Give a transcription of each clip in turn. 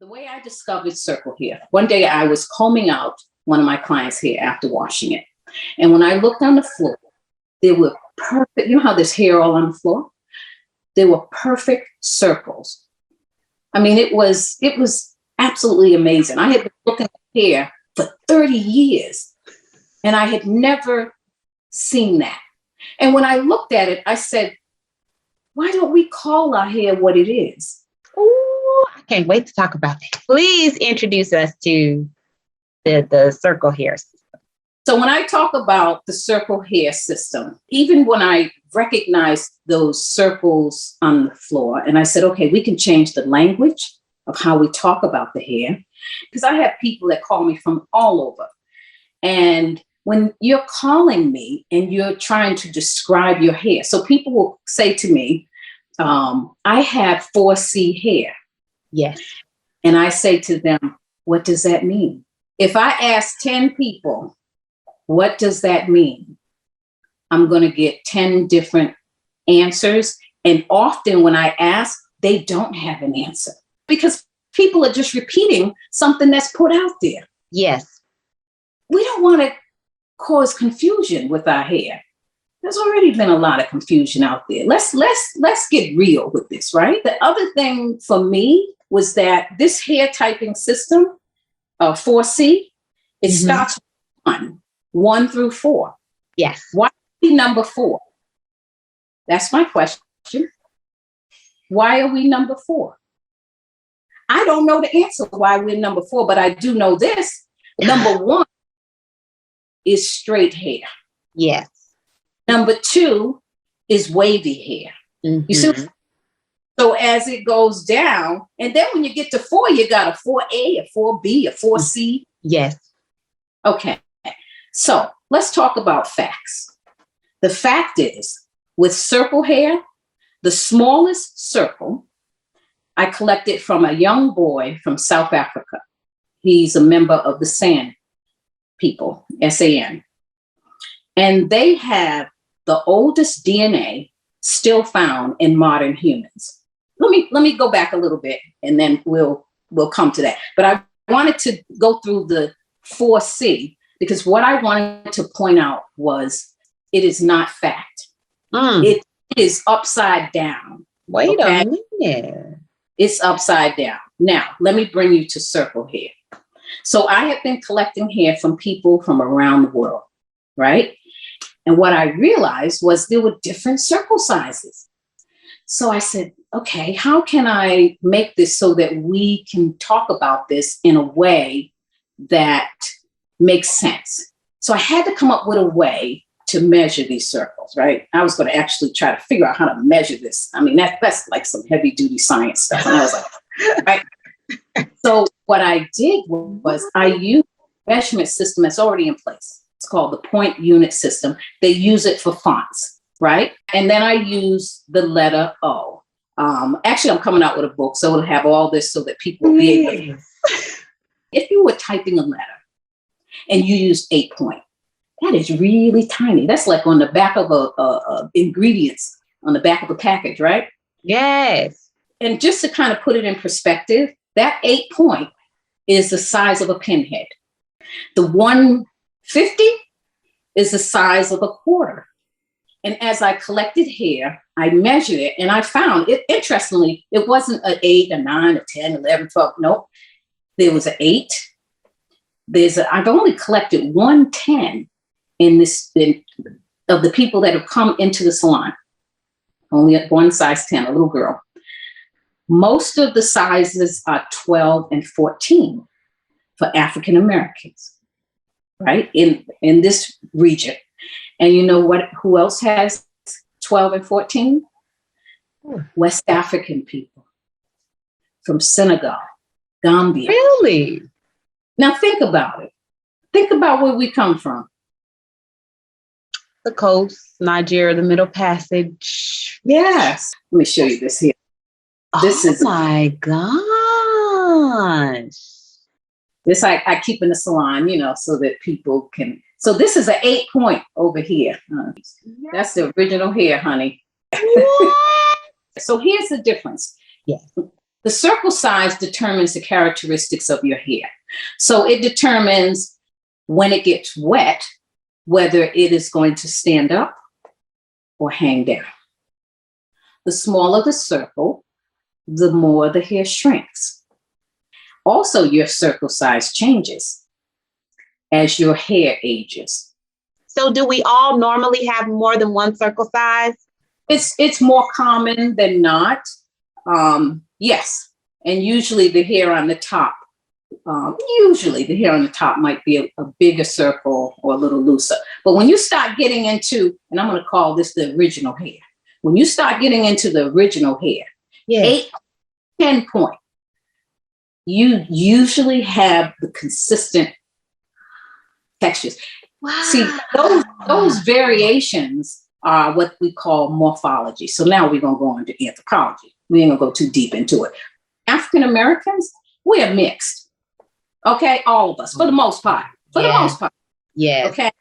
The way I discovered circle hair, one day I was combing out one of my clients' hair after washing it. And when I looked on the floor, there were perfect, you know how there's hair all on the floor? There were perfect circles. I mean, it was absolutely amazing. I had been looking at hair for 30 years and I had never seen that. And when I looked at it, I said, why don't we call our hair what it is? Oh, I can't wait to talk about that. Please introduce us to the circle hair system. So when I talk about the circle hair system, even when I recognized those circles on the floor and I said, okay, we can change the language of how we talk about the hair, because I have people that call me from all over. And when you're calling me and you're trying to describe your hair, so people will say to me, I have 4C hair. Yes. And I say to them, what does that mean? If I ask 10 people, what does that mean? I'm going to get 10 different answers. And often when I ask, they don't have an answer because people are just repeating something that's put out there. Yes. We don't want to cause confusion with our hair. There's already been a lot of confusion out there. Let's get real with this, right? The other thing for me was that this hair typing system, 4C, it starts with 1 through 4. Yes. Why number 4? That's my question. Why are we number 4? I don't know the answer why we're number 4, but I do know this. Number 1 is straight hair. Yes. Number 2 is wavy hair. Mm-hmm. You see? So as it goes down, and then when you get to 4, you got a 4A, a 4B, a 4C. Yes. Okay. So let's talk about facts. The fact is, with circle hair, the smallest circle, I collected from a young boy from South Africa. He's a member of the San people, SAN. And they have the oldest DNA still found in modern humans. Let me go back a little bit and then we'll come to that. But I wanted to go through the 4C because what I wanted to point out was it is not fact. It is upside down. Wait a minute. It's upside down. Now, let me bring you to circle hair. So I have been collecting hair from people from around the world, right? And what I realized was there were different circle sizes. So I said, okay, how can I make this so that we can talk about this in a way that makes sense? So I had to come up with a way to measure these circles, right? I was going to actually try to figure out how to measure this. I mean, that's like some heavy duty science stuff. And I was like, right. So what I did was I used a measurement system that's already in place. It's called the point unit system. They use it for fonts, right? And then I use the letter O. Actually, I'm coming out with a book, so it'll have all this so that people will be able to. If you were typing a letter and you use 8 point, that is really tiny. That's like on the back of a ingredients on the back of a package, right? Yes. And just to kind of put it in perspective, that 8 point is the size of a pinhead. The 150 is the size of a quarter. And as I collected hair, I measured it and I found it, interestingly, it wasn't an 8, a 9, a 10, 11, 12. Nope. There was an 8. I've only collected 110 of the people that have come into the salon. Only at one size 10, a little girl. Most of the sizes are 12 and 14 for African Americans, right? In this region. And you know what? Who else has 12 and 14? West African people from Senegal, Gambia. Really? Now think about it. Think about where we come from. The coast, Nigeria, the Middle Passage. Yes. Let me show you this here. This is my gosh. This I keep in the salon, so that people can. So this is an 8 point over here. That's the original hair, honey. What? So here's the difference. Yes. The circle size determines the characteristics of your hair. So it determines when it gets wet, whether it is going to stand up or hang down. The smaller the circle, the more the hair shrinks. Also, your circle size changes as your hair ages. So do we all normally have more than one circle size? It's more common than not. Yes. And usually the hair on the top might be a bigger circle or a little looser. But when you start getting into, and I'm going to call this the original hair, when you start getting into the original hair, 8, 10 point, you usually have the consistent textures. Wow. See, those variations are what we call morphology. So now we're going to go into anthropology. We ain't going to go too deep into it. African Americans, we are mixed. Okay, all of us, for the most part. For the most part. Yeah. Okay.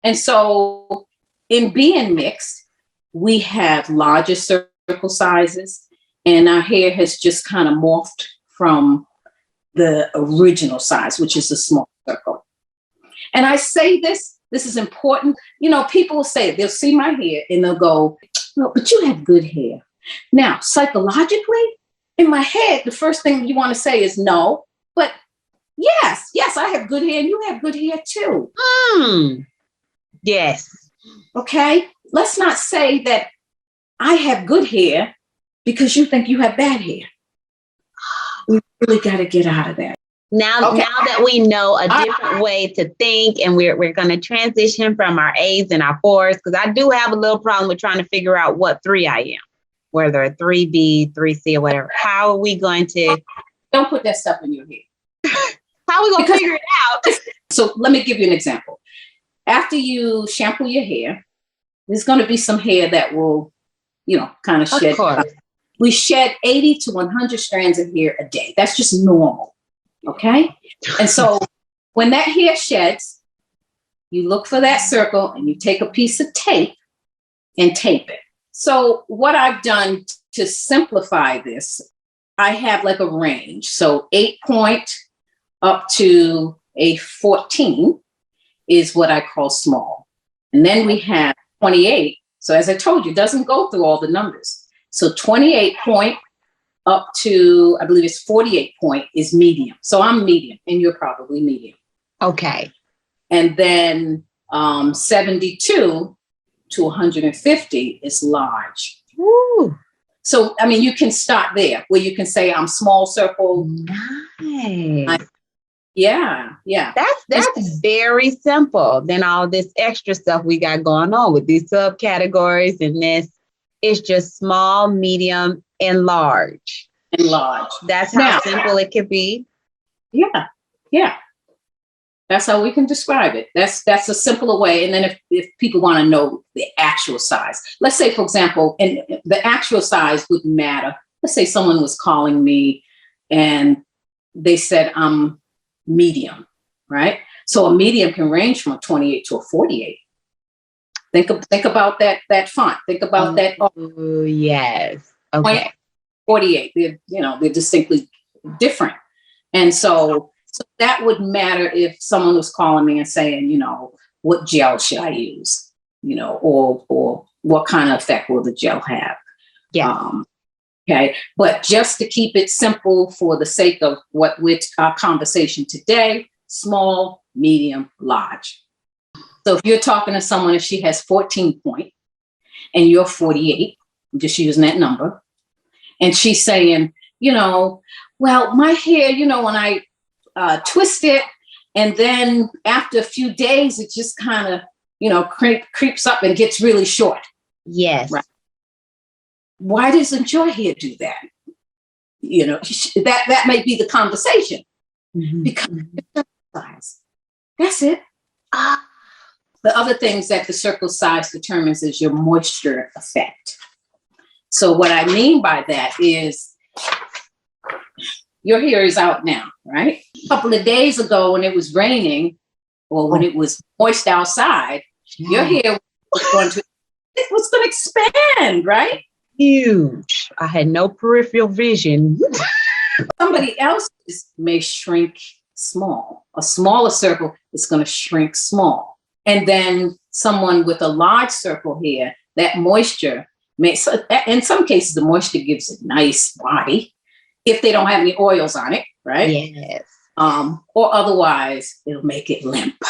And so in being mixed, we have larger circle sizes, and our hair has just kind of morphed from the original size, which is a small circle. And I say this is important. You know, people will say, they'll see my hair and they'll go, "No, but you have good hair." Now, psychologically, in my head, the first thing you want to say is no, but yes, I have good hair and you have good hair too. Yes. Okay. Let's not say that I have good hair because you think you have bad hair. We really got to get out of that. Now that we know a different way to think, and we're going to transition from our A's and our 4s, because I do have a little problem with trying to figure out what 3 I am, whether a 3B, 3C, or whatever. How are we going to? Don't put that stuff in your head. How are we going to figure it out? So let me give you an example. After you shampoo your hair, there's going to be some hair that will, kind of shed. We shed 80 to 100 strands of hair a day. That's just normal. Okay. And so when that hair sheds, you look for that circle and you take a piece of tape and tape it. So what I've done to simplify this, I have like a range. So 8 point up to a 14 is what I call small. And then we have 28. So as I told you, it doesn't go through all the numbers. So 28 point up to, I believe it's 48 point is medium. So I'm medium and you're probably medium. Okay. And then 72 to 150 is large. Ooh. So, I mean, you can start there where you can say I'm small circle. Nice. Yeah. That's very simple than all this extra stuff we got going on with these subcategories and this. It's just small, medium, and large. That's how simple it could be. Yeah. That's how we can describe it. That's a simpler way. And then if people want to know the actual size, let's say, for example, and the actual size wouldn't matter. Let's say someone was calling me and they said I'm medium, right? So a medium can range from a 28 to a 48. Think about that font. Think about that. Oh, yes. Okay. 48. They're distinctly different. And so that would matter if someone was calling me and saying, what gel should I use? Or what kind of effect will the gel have? Yeah. Okay. But just to keep it simple for the sake of what with our conversation today, small, medium, large. So if you're talking to someone, if she has 14 point and you're 48, I'm just using that number, and she's saying, well, my hair, when I twist it, and then after a few days, it just kind of, creeps up and gets really short. Yes. Right. Why doesn't your hair do that? That may be the conversation. Mm-hmm. Because it's size. That's it. The other things that the circle size determines is your moisture effect. So what I mean by that is your hair is out now, right? A couple of days ago when it was raining or when it was moist outside, your hair was going to expand, right? huge. I had no peripheral vision. Somebody else's may shrink small. A smaller circle is going to shrink small. And then someone with a large circle here, that moisture may, in some cases, the moisture gives a nice body if they don't have any oils on it, right? Yes. Or otherwise, it'll make it limp.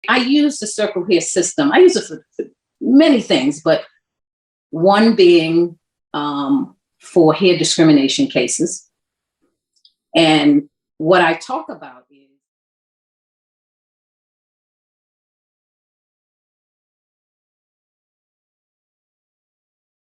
I use the circle hair system. I use it for many things, but one being for hair discrimination cases. And what I talk about is